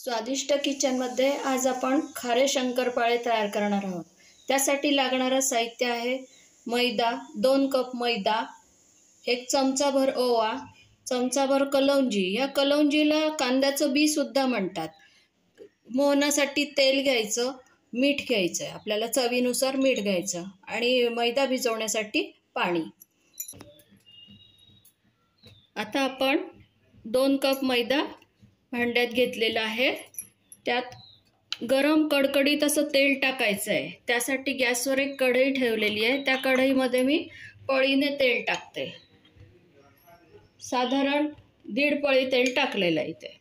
स्वादिष्ट किचनमध्ये आज आपण खारे शंकरपाळे तयार करणार आहोत। त्यासाठी लागणारं साहित्य आहे मैदा, 2 कप मैदा, 1 चमचाभर ओवा, चमचाभर कलौंजी। या कलौंजीला कांद्याचं बी सुद्धा म्हणतात। मोहनासाठी तेल घ्यायचं, मीठ घ्यायचं, आपल्याला चवीनुसार मीठ घ्यायचं आणि मैदा भिजवण्यासाठी पाणी। आता आपण 2 कप मैदा भांड्यात घेतलेला आहे। त्यात गरम कडकडीत असं तेल टाकायचं आहे। त्यासाठी गॅसवर एक कढई ठेवलेली आहे। त्या कढईमध्ये मी पळीने तेल टाकते। साधारण 1.5 पळी तेल टाकलेलं आहे इथे।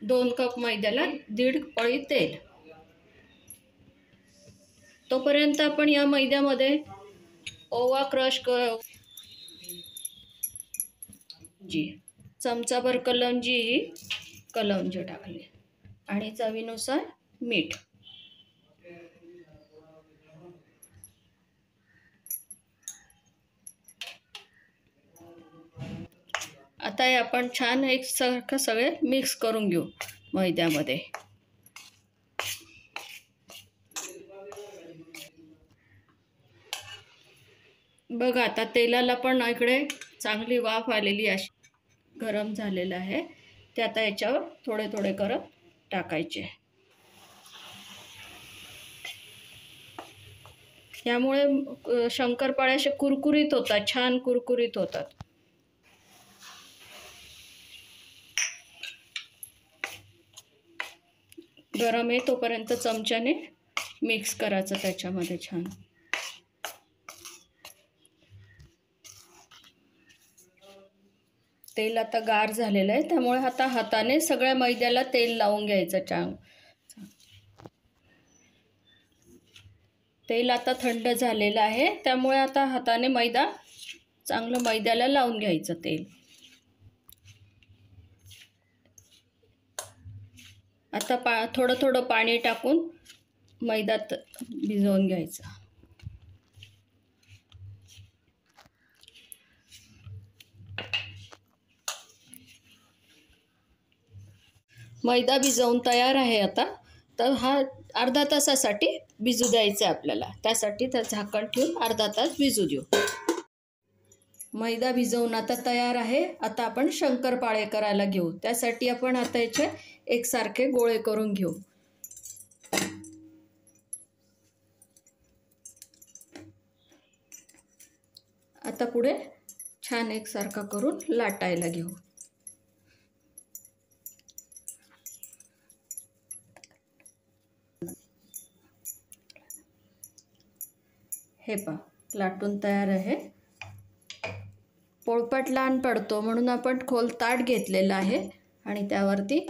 2 कप मैद्याला 1.5 पळी तेल। तोपर्यंत आपण या मैद्यामध्ये ओवा क्रश कर, चमचाभर कलौंजी टाकली आणि चवीनुसार मीठ। आता हे आपण छान एकसारखं सगळे मिक्स करून घेऊ मैद्यामध्ये। बघा आता तेलाला पण इकडे चांगली वाफ आलेली आहे, गरम झालेलं आहे। ते आता याच्यावर थोडे थोडे करत टाकायचे। यामुळे शंकरपाळे असे कुरकुरीत होतात, छान कुरकुरीत होतात। गरम आहे तोपर्यंत चमच्याने मिक्स करायचं त्याच्यामध्ये छान। तेल आता गार झालेलं आहे, त्यामुळे आता हाताने सगळ्या मैद्याला तेल लावून घ्यायचं छान। तेल आता थंड झालेलं आहे, त्यामुळे आता हाताने चांगलं मैद्याला लावून घ्यायचं तेल। आता थोडं थोडं पाणी टाकून मैद्यात भिजवून घ्यायचं। मैदा भिजवून तयार आहे आता। तर हा अर्धा तासासाठी भिजू द्यायचा आहे आपल्याला। त्यासाठी तर झाकण ठेवून अर्धा तास भिजू देऊ। मैदा भिजवून आता तयार आहे। आता आपण शंकरपाळे करायला घेऊ। त्यासाठी आपण आता याचे एकसारखे गोळे करून घेऊ। आता पुढे छान एकसारखा करून लाटायला घेऊ। हे पहा लाटून तयार आहे। पोळपाट लहान पडतो म्हणून आपण खोल ताट घेतलेलं आहे आणि त्यावरती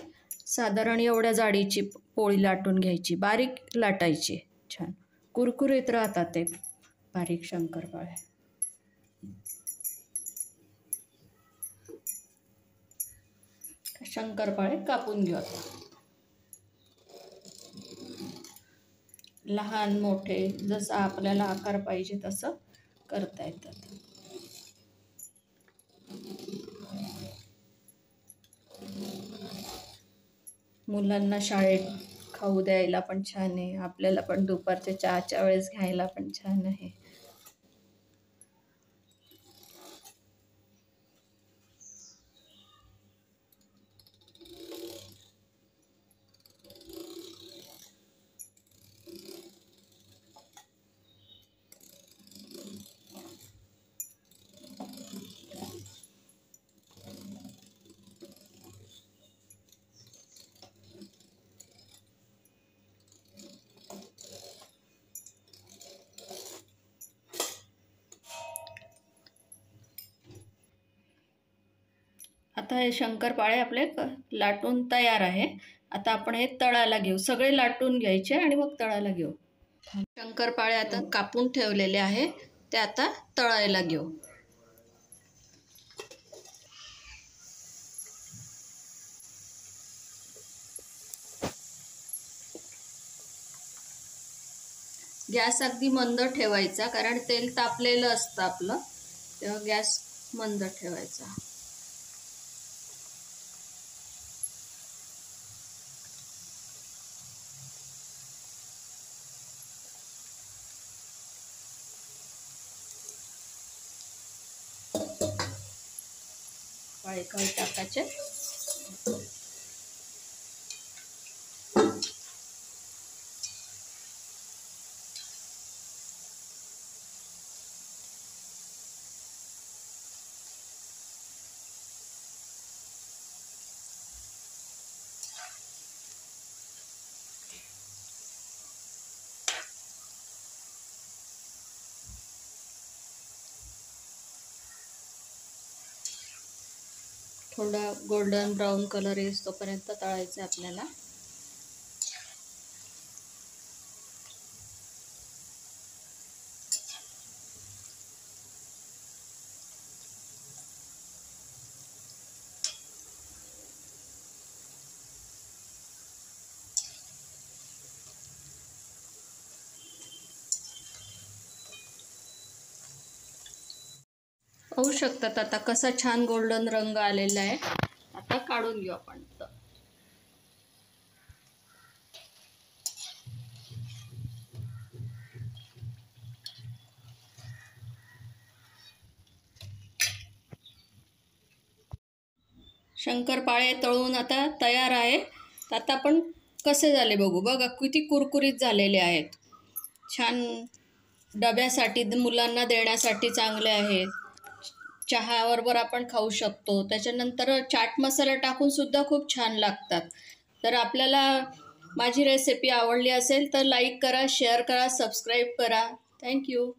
साधारण एवढ्या जाडीची पोळी लाटून घ्यायची, बारीक लाटायची। छान कुरकुरीत राहतात ते बारीक शंकरपाळे। शंकरपाळे कापून घेऊ आता। लहान मोठे जसं आपल्याला आकार पाहिजे तसं करता येतात। मुलांना शाळेत खाऊ द्यायला पण छान आहे, आपल्याला पण दुपारच्या चहाच्या वेळेस घ्यायला पण छान आहे। आता हे शंकरपाळे आपले लाटून तयार आहे। आता आपण हे तळायला घेऊ। सगळे लाटून घ्यायचे आणि मग तळायला घेऊ। शंकरपाळे आता कापून ठेवलेले आहे, ते आता तळायला घेऊ। गॅस अगदी मंद ठेवायचा, कारण तेल तापलेलं असतं आपलं, तेव्हा गॅस मंद ठेवायचा। काळे काळे टाकायचे. थोडा गोल्डन ब्राऊन कलर येस तोपर्यंत तळायचं आपल्याला. पाहू शकतात आता कसा छान गोल्डन रंग आलेला आहे. आता काढून घेऊ आपण. शंकरपाळे तळून आता तयार आहे. आता आपण कसे झाले बघू. बघा किती कुरकुरीत झालेले आहेत. छान डब्यासाठी मुलांना देण्यासाठी चांगले आहेत. चहाबरोबर आपण खाऊ शकतो. त्याच्यानंतर चाट मसाला टाकून सुद्धा खूप छान लागतात. तर आपल्याला माझी रेसिपी आवडली असेल तर लाईक करा, शेअर करा, सबस्क्राईब करा. थँक्यू.